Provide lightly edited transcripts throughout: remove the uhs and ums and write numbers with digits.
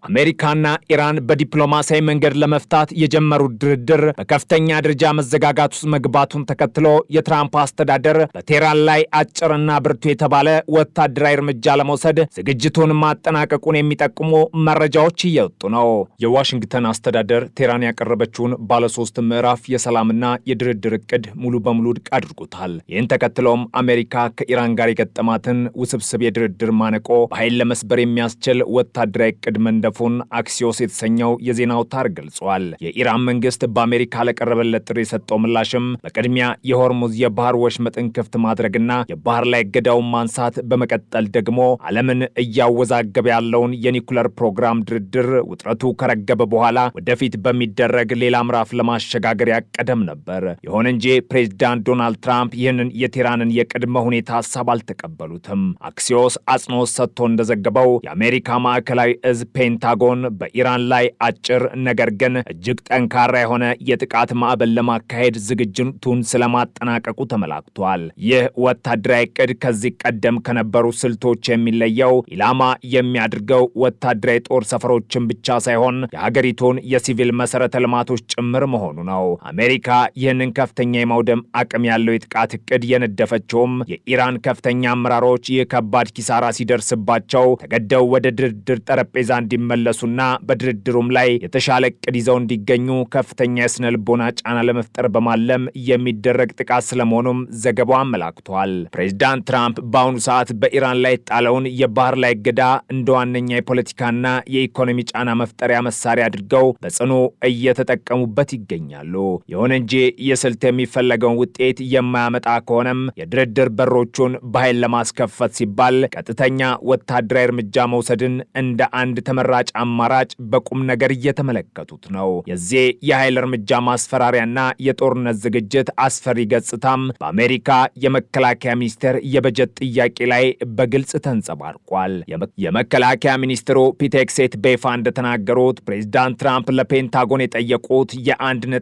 አሜሪካና ኢራን በዲፕሎማሲያዊ መንገድ ለመፍታት የጀመሩት ድርድር በከፍተኛ ደረጃ መዘጋጋት ውስጥ መግባቱን ተከትሎ የትራምፕ አስተዳደር በቴህራን ላይ አጭርና ብርቱ የተባለ ወታደራዊ እርምጃ ለመውሰድ ዝግጅቱን ማጠናቀቁን የሚጠቁሙ መረጃዎች እየወጡ ነው። የዋሽንግተን አስተዳደር ቴህራን ያቀረበችውን ባለሶስት ምዕራፍ የሰላምና የድርድር እቅድ ሙሉ በሙሉ ውድቅ አድርጎታል። ይህን ተከትሎም አሜሪካ ከኢራን ጋር የገጠማትን ውስብስብ የድርድር ማነቆ በኃይል ለመስበር የሚያስችል ወታደራዊ እቅድ መንደፉን አክሲዮስ የተሰኘው የዜና አውታር ገልጿል። የኢራን መንግስት በአሜሪካ ለቀረበለት ጥሪ የሰጠው ምላሽም በቅድሚያ የሆርሙዝ የባህር ወሽመጥን ክፍት ማድረግና የባህር ላይ እገዳውን ማንሳት፣ በመቀጠል ደግሞ ዓለምን እያወዛገበ ያለውን የኒኩለር ፕሮግራም ድርድር ውጥረቱ ከረገበ በኋላ ወደፊት በሚደረግ ሌላ ምዕራፍ ለማሸጋገር ያቀደም ነበር። ይሁን እንጂ ፕሬዝዳንት ዶናልድ ትራምፕ ይህንን የቴህራንን የቅድመ ሁኔታ ሀሳብ አልተቀበሉትም። አክሲዮስ አጽንኦት ሰጥቶ እንደዘገበው የአሜሪካ ማዕከላዊ እዝ ፔንታጎን በኢራን ላይ አጭር ነገር ግን እጅግ ጠንካራ የሆነ የጥቃት ማዕበል ለማካሄድ ዝግጅቱን ስለማጠናቀቁ ተመላክቷል። ይህ ወታደራዊ ዕቅድ ከዚህ ቀደም ከነበሩ ስልቶች የሚለየው ኢላማ የሚያደርገው ወታደራዊ ጦር ሰፈሮችን ብቻ ሳይሆን የሀገሪቱን የሲቪል መሰረተ ልማቶች ጭምር መሆኑ ነው። አሜሪካ ይህንን ከፍተኛ የማውደም አቅም ያለው የጥቃት ዕቅድ የነደፈችውም የኢራን ከፍተኛ አመራሮች ይህ ከባድ ኪሳራ ሲደርስባቸው ተገደው ወደ ድርድር ጠረጴዛ እንዲመለሱና በድርድሩም ላይ የተሻለ ዕቅድ ይዘው እንዲገኙ ከፍተኛ የስነ ልቦና ጫና ለመፍጠር በማለም የሚደረግ ጥቃት ስለመሆኑም ዘገባው አመላክቷል። ፕሬዝዳንት ትራምፕ በአሁኑ ሰዓት በኢራን ላይ ጣለውን የባህር ላይ እገዳ እንደ ዋነኛ የፖለቲካና የኢኮኖሚ ጫና መፍጠሪያ መሳሪያ አድርገው በጽኑ እየተጠቀሙበት ይገኛሉ። ይሁን እንጂ የስልት የሚፈለገውን ውጤት የማያመጣ ከሆነም የድርድር በሮቹን በኃይል ለማስከፈት ሲባል ቀጥተኛ ወታደራዊ እርምጃ መውሰድን እንደ አንድ ተመራጭ አማራጭ በቁም ነገር እየተመለከቱት ነው። የዚህ የኃይል እርምጃ ማስፈራሪያና የጦርነት ዝግጅት አስፈሪ ገጽታም በአሜሪካ የመከላከያ ሚኒስቴር የበጀት ጥያቄ ላይ በግልጽ ተንጸባርቋል። የመከላከያ ሚኒስትሩ ፒት ሄግሴት በይፋ እንደተናገሩት ፕሬዝዳንት ትራምፕ ለፔንታጎን የጠየቁት የ1.5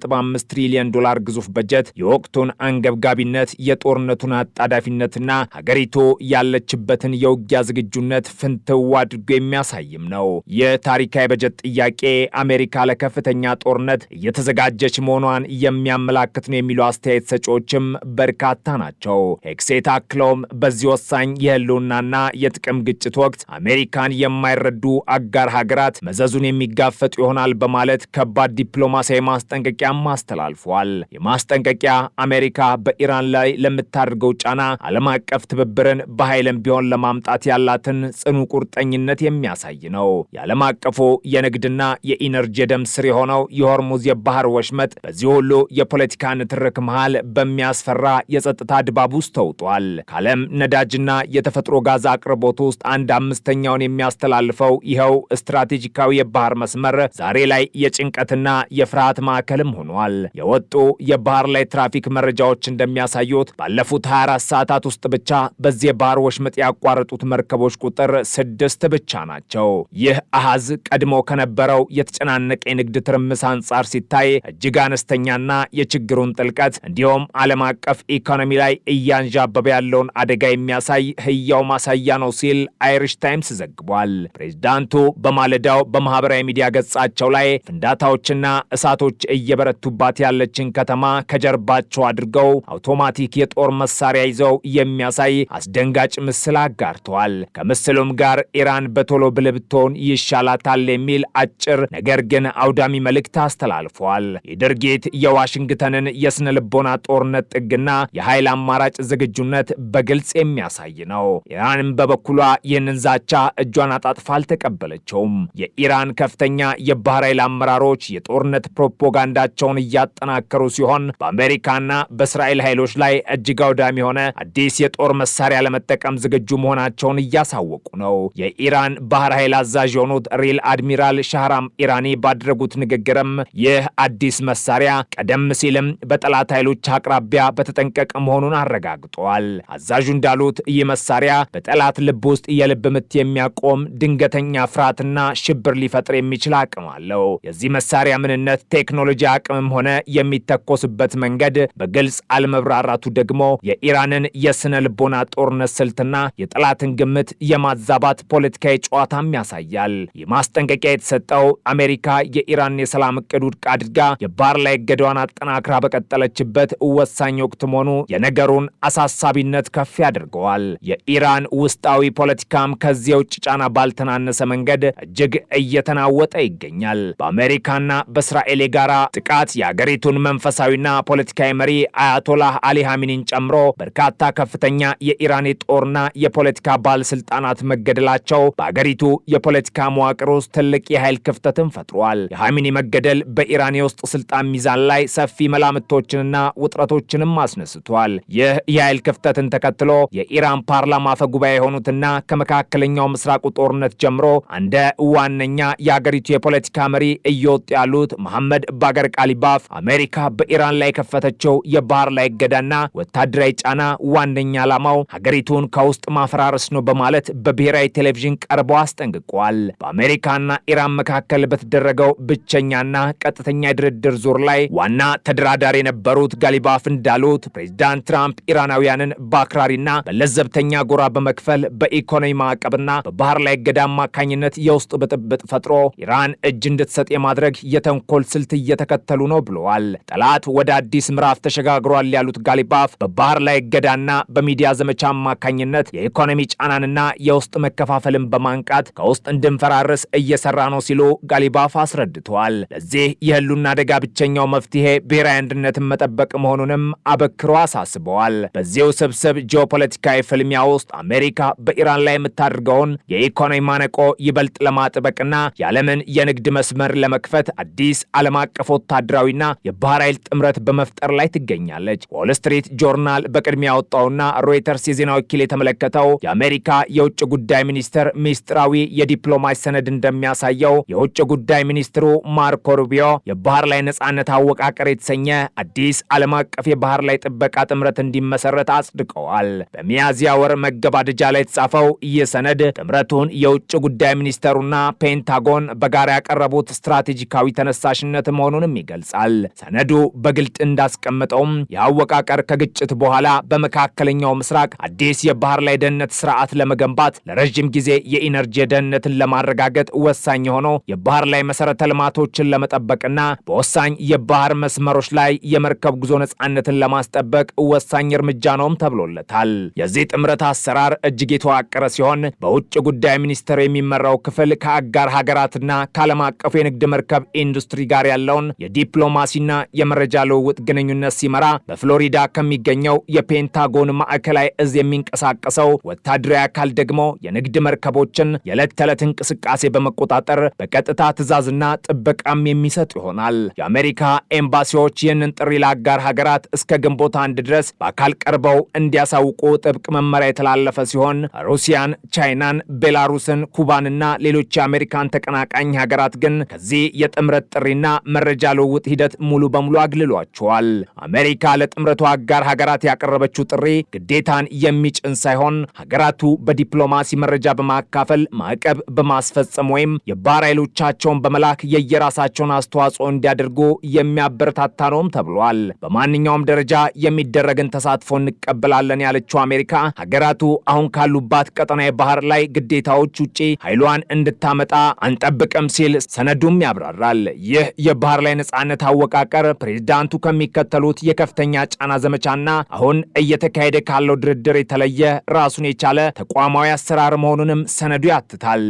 ትሪሊዮን ዶላር ግዙፍ በጀት የወቅቱን አንገብጋቢነት፣ የጦርነቱን አጣዳፊነትና ሀገሪቱ ያለችበትን የውጊያ ዝግጁነት ፍንትው አድርጎ የሚያሳይም ነው። የታሪካዊ በጀት ጥያቄ አሜሪካ ለከፍተኛ ጦርነት እየተዘጋጀች መሆኗን የሚያመላክት ነው የሚሉ አስተያየት ሰጪዎችም በርካታ ናቸው። ሄግሴት አክለውም በዚህ ወሳኝ የህልውናና የጥቅም ግጭት ወቅት አሜሪካን የማይረዱ አጋር ሀገራት መዘዙን የሚጋፈጡ ይሆናል በማለት ከባድ ዲፕሎማሲያዊ ማስጠንቀቂያም አስተላልፏል። የማስጠንቀቂያ አሜሪካ በኢራን ላይ ለምታደርገው ጫና ዓለም አቀፍ ትብብርን በኃይልም ቢሆን ለማምጣት ያላትን ጽኑ ቁርጠኝነት የሚያሳይ ነው። የዓለም አቀፉ የንግድና የኢነርጂ ደም ስር የሆነው የሆርሙዝ የባህር ወሽመጥ በዚህ ሁሉ የፖለቲካ ንትርክ መሃል በሚያስፈራ የጸጥታ ድባብ ውስጥ ተውጧል። ከዓለም ነዳጅና የተፈጥሮ ጋዝ አቅርቦት ውስጥ 1/5ኛውን የሚያስተላልፈው ይኸው ስትራቴጂካዊ የባህር መስመር ዛሬ ላይ የጭንቀትና የፍርሃት ማዕከልም ሆኗል። የወጡ የባህር ላይ ትራፊክ መረጃዎች እንደሚያሳዩት ባለፉት 24 ሰዓታት ውስጥ ብቻ በዚህ የባህር ወሽመጥ ያቋረጡት መርከቦች ቁጥር 6 ብቻ ናቸው። ይህ አሃዝ ቀድሞ ከነበረው የተጨናነቀ የንግድ ትርምስ አንጻር ሲታይ እጅግ አነስተኛና የችግሩን ጥልቀት እንዲሁም ዓለም አቀፍ ኢኮኖሚ ላይ እያንዣበበ ያለውን አደጋ የሚያሳይ ህያው ማሳያ ነው ሲል አይሪሽ ታይምስ ዘግቧል። ፕሬዝዳንቱ በማለዳው በማህበራዊ ሚዲያ ገጻቸው ላይ ፍንዳታዎችና እሳቶች እየበረቱባት ያለችን ከተማ ከጀርባቸው አድርገው አውቶማቲክ የጦር መሳሪያ ይዘው የሚያሳይ አስደንጋጭ ምስል አጋርተዋል። ከምስሉም ጋር ኢራን በቶሎ ብልብቶን ይሻላታል የሚል አጭር ነገር ግን አውዳሚ መልእክት አስተላልፏል። ይህ ድርጊት የዋሽንግተንን የስነ ልቦና ጦርነት ጥግና የኃይል አማራጭ ዝግጁነት በግልጽ የሚያሳይ ነው። ኢራንም በበኩሏ ይህንን ዛቻ እጇን አጣጥፋ አልተቀበለችውም። የኢራን ከፍተኛ የባህር ኃይል አመራሮች የጦርነት ፕሮፓጋንዳቸውን እያጠናከሩ ሲሆን በአሜሪካና በእስራኤል ኃይሎች ላይ እጅግ አውዳሚ የሆነ አዲስ የጦር መሳሪያ ለመጠቀም ዝግጁ መሆናቸውን እያሳወቁ ነው። የኢራን ባህር ኃይል አዛዥ የሆኑት ሪል አድሚራል ሻህራም ኢራኒ ባደረጉት ንግግርም ይህ አዲስ መሳሪያ ቀደም ሲልም በጠላት ኃይሎች አቅራቢያ በተጠንቀቅ መሆኑን አረጋግጠዋል። አዛዡ እንዳሉት ይህ መሳሪያ በጠላት ልብ ውስጥ የልብ ምት የሚያቆም ድንገተኛ ፍርሃትና ሽብር ሊፈጥር የሚችል አቅም አለው። የዚህ መሳሪያ ምንነት፣ ቴክኖሎጂ አቅምም ሆነ የሚተኮስበት መንገድ በግልጽ አለመብራራቱ ደግሞ የኢራንን የስነ ልቦና ጦርነት ስልትና የጠላትን ግምት የማዛባት ፖለቲካዊ ጨዋታም ያሳያል። የማስጠንቀቂያ የተሰጠው አሜሪካ የኢራን የሰላም እቅድ ውድቅ አድርጋ የባህር ላይ እገዳዋን አጠናክራ በቀጠለችበት ወሳኝ ወቅት መሆኑ የነገሩን አሳሳቢነት ከፍ ያደርገዋል። የኢራን ውስጣዊ ፖለቲካም ከዚህ የውጭ ጫና ባልተናነሰ መንገድ እጅግ እየተናወጠ ይገኛል። በአሜሪካና በእስራኤል የጋራ ጥቃት የአገሪቱን መንፈሳዊና ፖለቲካዊ መሪ አያቶላህ አሊ ሐሚኒን ጨምሮ በርካታ ከፍተኛ የኢራን የጦርና የፖለቲካ ባለስልጣናት መገደላቸው በአገሪቱ የፖለቲካ መዋቅር ውስጥ ትልቅ የኃይል ክፍተትን ፈጥሯል። የሐሚኒ መገደል በኢራን የውስጥ ስልጣን ሚዛን ላይ ሰፊ መላምቶችንና ውጥረቶችንም አስነስቷል። ይህ የኃይል ክፍተትን ተከትሎ የኢራን ፓርላማ አፈ ጉባኤ የሆኑትና ከመካከለኛው ምስራቁ ጦርነት ጀምሮ እንደ ዋነኛ የአገሪቱ የፖለቲካ መሪ እየወጡ ያሉት መሐመድ ባገር ቃሊባፍ አሜሪካ በኢራን ላይ የከፈተችው የባህር ላይ እገዳና ወታደራዊ ጫና ዋነኛ ዓላማው ሀገሪቱን ከውስጥ ማፈራረስ ነው በማለት በብሔራዊ ቴሌቪዥን ቀርበው አስጠንቅቋል። በአሜሪካና ኢራን መካከል በተደረገው ብቸኛና ቀጥተኛ የድርድር ዙር ላይ ዋና ተደራዳሪ የነበሩት ጋሊባፍ እንዳሉት ፕሬዚዳንት ትራምፕ ኢራናውያንን በአክራሪና በለዘብተኛ ጎራ በመክፈል በኢኮኖሚ ማዕቀብና በባህር ላይ እገዳ አማካኝነት የውስጥ ብጥብጥ ፈጥሮ ኢራን እጅ እንድትሰጥ የማድረግ የተንኮል ስልት እየተከተሉ ነው ብለዋል። ጠላት ወደ አዲስ ምዕራፍ ተሸጋግሯል ያሉት ጋሊባፍ በባህር ላይ እገዳና በሚዲያ ዘመቻ አማካኝነት የኢኮኖሚ ጫናንና የውስጥ መከፋፈልን በማንቃት ከውስጥ እንድንፈራርስ እየሰራ ነው ሲሉ ጋሊባፍ አስረድተዋል። ለዚህ የህሉና አደጋ ብቸኛው መፍትሄ ብሔራዊ አንድነትን መጠበቅ መሆኑንም አበክሮ አሳስበዋል። በዚህ ውስብስብ ጂኦፖለቲካዊ ፍልሚያ ውስጥ አሜሪካ በኢራን ላይ የምታደርገውን የኢኮኖሚ ማነቆ ይበልጥ ለማጥበቅና የዓለምን የንግድ መስመር ለመክፈት አዲስ ዓለም አቀፍ ወታደራዊና የባህር ኃይል ጥምረት በመፍጠር ላይ ትገኛለች። ዎል ስትሪት ጆርናል በቅድሚያ ያወጣውና ሮይተርስ የዜና ወኪል የተመለከተው የአሜሪካ የውጭ ጉዳይ ሚኒስትር ሚስጥራዊ የዲፕሎማሲ ሰነድ እንደሚያሳየው የውጭ ጉዳይ ሚኒስትሩ ማርኮ ሩቢዮ የባህር ላይ ነጻነት አወቃቀር የተሰኘ አዲስ ዓለም አቀፍ የባህር ላይ ጥበቃ ጥምረት እንዲመሰረት አጽድቀዋል። በሚያዝያ ወር መገባደጃ ላይ የተጻፈው ይህ ሰነድ ጥምረቱን የውጭ ጉዳይ ሚኒስተሩና ፔንታጎን በጋራ ያቀረቡት ስትራቴጂካዊ ተነሳሽነት መሆኑንም ይገልጻል። ሰነዱ በግልጥ እንዳስቀመጠውም የአወቃቀር ከግጭት በኋላ በመካከለኛው ምስራቅ አዲስ የባህር ላይ ደህንነት ስርዓት ለመገንባት ለረጅም ጊዜ የኢነርጂ ደህንነትን ለማረጋገጥ ወሳኝ የሆነው የባህር ላይ መሰረተ ልማቶችን ለመጠበቅና በወሳኝ የባህር መስመሮች ላይ የመርከብ ጉዞ ነጻነትን ለማስጠበቅ ወሳኝ እርምጃ ነውም ተብሎለታል። የዚህ ጥምረት አሰራር እጅግ የተዋቀረ ሲሆን በውጭ ጉዳይ ሚኒስቴር የሚመራው ክፍል ከአጋር ሀገራትና ከዓለም አቀፉ የንግድ መርከብ ኢንዱስትሪ ጋር ያለውን የዲፕሎማሲና የመረጃ ልውውጥ ግንኙነት ሲመራ፣ በፍሎሪዳ ከሚገኘው የፔንታጎን ማዕከላዊ እዝ የሚንቀሳቀሰው ወታደራዊ አካል ደግሞ የንግድ መርከቦችን የዕለት ተዕለት እንቅስቃሴ በመቆጣጠር በቀጥታ ትዕዛዝና ጥበቃም የሚሰጥ ይሆናል። የአሜሪካ ኤምባሲዎች ይህንን ጥሪ ለአጋር ሀገራት እስከ ግንቦት 1 ድረስ በአካል ቀርበው እንዲያሳውቁ ጥብቅ መመሪያ የተላለፈ ሲሆን ሩሲያን፣ ቻይናን፣ ቤላሩስን፣ ኩባንና ሌሎች የአሜሪካን ተቀናቃኝ ሀገራት ግን ከዚህ የጥምረት ጥሪና መረጃ ልውውጥ ሂደት ሙሉ በሙሉ አግልሏቸዋል። አሜሪካ ለጥምረቱ አጋር ሀገራት ያቀረበችው ጥሪ ግዴታን የሚጭን ሳይሆን ሀገራቱ በዲፕሎማሲ መረጃ በማካፈል ማዕቀብ በማስፈጸም ወይም የባህር ኃይሎቻቸውን በመላክ የየራሳቸውን አስተዋጽኦ እንዲያደርጉ የሚያበረታታ ነውም ተብሏል። በማንኛውም ደረጃ የሚደረግን ተሳትፎ እንቀበላለን ያለችው አሜሪካ ሀገራቱ አሁን ካሉባት ቀጠና የባህር ላይ ግዴታዎች ውጪ ኃይሏን እንድታመጣ አንጠብቅም ሲል ሰነዱም ያብራራል። ይህ የባህር ላይ ነጻነት አወቃቀር ፕሬዝዳንቱ ከሚከተሉት የከፍተኛ ጫና ዘመቻና አሁን እየተካሄደ ካለው ድርድር የተለየ ራሱን የቻለ ተቋማዊ አሰራር መሆኑንም ሰነዱ ያትታል።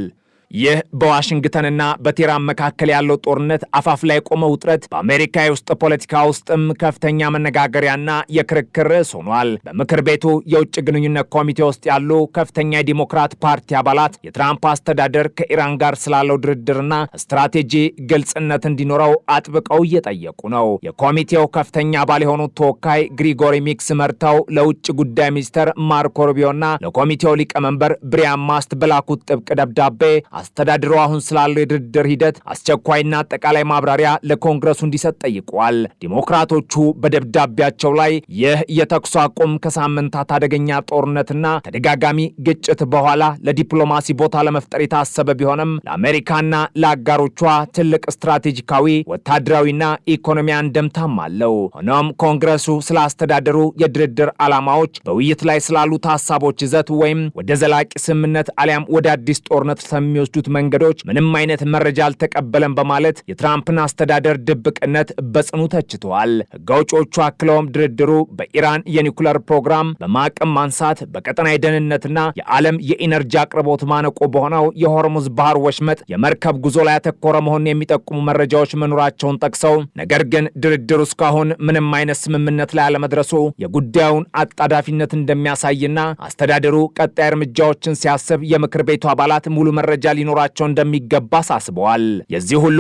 ይህ በዋሽንግተንና በቴህራን መካከል ያለው ጦርነት አፋፍ ላይ ቆመ ውጥረት በአሜሪካ የውስጥ ፖለቲካ ውስጥም ከፍተኛ መነጋገሪያና የክርክር ርዕስ ሆኗል። በምክር ቤቱ የውጭ ግንኙነት ኮሚቴ ውስጥ ያሉ ከፍተኛ የዲሞክራት ፓርቲ አባላት የትራምፕ አስተዳደር ከኢራን ጋር ስላለው ድርድርና ስትራቴጂ ግልጽነት እንዲኖረው አጥብቀው እየጠየቁ ነው። የኮሚቴው ከፍተኛ አባል የሆኑት ተወካይ ግሪጎሪ ሚክስ መርተው ለውጭ ጉዳይ ሚኒስተር ማርኮ ሩቢዮና ለኮሚቴው ሊቀመንበር ብሪያን ማስት በላኩት ጥብቅ ደብዳቤ አስተዳደሩ አሁን ስላለው የድርድር ሂደት አስቸኳይና አጠቃላይ ማብራሪያ ለኮንግረሱ እንዲሰጥ ጠይቀዋል። ዲሞክራቶቹ በደብዳቤያቸው ላይ ይህ የተኩስ አቁም ከሳምንታት አደገኛ ጦርነትና ተደጋጋሚ ግጭት በኋላ ለዲፕሎማሲ ቦታ ለመፍጠር የታሰበ ቢሆንም ለአሜሪካና ለአጋሮቿ ትልቅ ስትራቴጂካዊ ወታደራዊና ኢኮኖሚ አንድምታም አለው። ሆኖም ኮንግረሱ ስለ አስተዳደሩ የድርድር ዓላማዎች፣ በውይይት ላይ ስላሉት ሀሳቦች ይዘት ወይም ወደ ዘላቂ ስምምነት አሊያም ወደ አዲስ ጦርነት ስለሚወስዱት መንገዶች ምንም አይነት መረጃ አልተቀበለም በማለት የትራምፕን አስተዳደር ድብቅነት በጽኑ ተችተዋል። ሕግ አውጪዎቹ አክለውም ድርድሩ በኢራን የኒውክለር ፕሮግራም፣ በማዕቀብ ማንሳት፣ በቀጠናዊ ደህንነትና የዓለም የኢነርጂ አቅርቦት ማነቆ በሆነው የሆርሙዝ ባህር ወሽመጥ የመርከብ ጉዞ ላይ ያተኮረ መሆኑን የሚጠቁሙ መረጃዎች መኖራቸውን ጠቅሰው ነገር ግን ድርድሩ እስካሁን ምንም አይነት ስምምነት ላይ አለመድረሱ የጉዳዩን አጣዳፊነት እንደሚያሳይና አስተዳደሩ ቀጣይ እርምጃዎችን ሲያስብ የምክር ቤቱ አባላት ሙሉ መረጃ ሊኖራቸው እንደሚገባ አሳስበዋል። የዚህ ሁሉ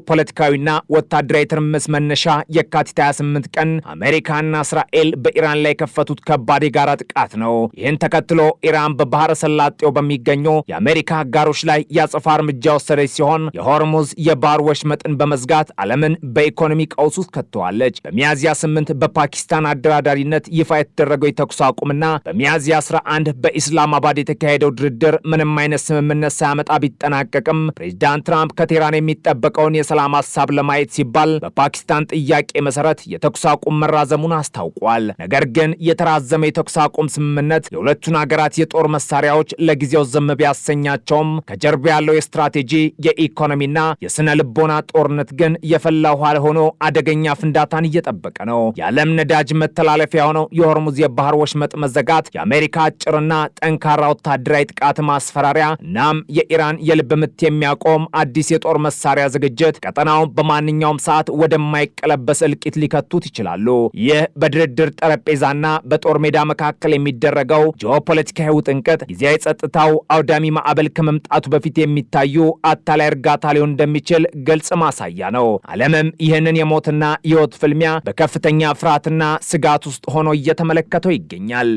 ፖለቲካዊና ወታደራዊ ትርምስ መነሻ የካቲት 28 ቀን አሜሪካና እስራኤል በኢራን ላይ የከፈቱት ከባድ የጋራ ጥቃት ነው። ይህን ተከትሎ ኢራን በባህረ ሰላጤው በሚገኙ የአሜሪካ አጋሮች ላይ ያጸፋ እርምጃ ወሰደች ሲሆን የሆርሙዝ የባህር ወሽመጥን በመዝጋት ዓለምን በኢኮኖሚ ቀውስ ውስጥ ከተዋለች። በሚያዝያ 8 በፓኪስታን አደራዳሪነት ይፋ የተደረገው የተኩስ አቁምና በሚያዝያ 11 በኢስላማባድ የተካሄደው ድርድር ምንም አይነት ስምምነት ሳያመጣ ቢጠናቀቅም ፕሬዚዳንት ትራምፕ ከቴህራን የሚጠበቀውን የሰላም ሀሳብ ለማየት ሲባል በፓኪስታን ጥያቄ መሰረት የተኩስ አቁም መራዘሙን አስታውቋል። ነገር ግን የተራዘመ የተኩስ አቁም ስምምነት የሁለቱን ሀገራት የጦር መሳሪያዎች ለጊዜው ዝም ቢያሰኛቸውም ከጀርባ ያለው የስትራቴጂ የኢኮኖሚና የስነ ልቦና ጦርነት ግን የፈላ ውሃ ሆኖ አደገኛ ፍንዳታን እየጠበቀ ነው። የዓለም ነዳጅ መተላለፊያ ሆነው የሆርሙዝ የባህር ወሽመጥ መዘጋት የአሜሪካ አጭርና ጠንካራ ወታደራዊ ጥቃት ማስፈራሪያ እናም የኢራን የልብ ምት የሚያቆም አዲስ የጦር መሳሪያ ዝግጅት ቀጠናውን በማንኛውም ሰዓት ወደማይቀለበስ እልቂት ሊከቱት ይችላሉ። ይህ በድርድር ጠረጴዛና በጦር ሜዳ መካከል የሚደረገው ጂኦፖለቲካዊ ውጥንቅጥ ጊዜያዊ ጸጥታው አውዳሚ ማዕበል ከመምጣቱ በፊት የሚታዩ አታላይ እርጋታ ሊሆን እንደሚችል ግልጽ ማሳያ ነው። ዓለምም ይህንን የሞትና የሕይወት ፍልሚያ በከፍተኛ ፍርሃትና ስጋት ውስጥ ሆኖ እየተመለከተው ይገኛል።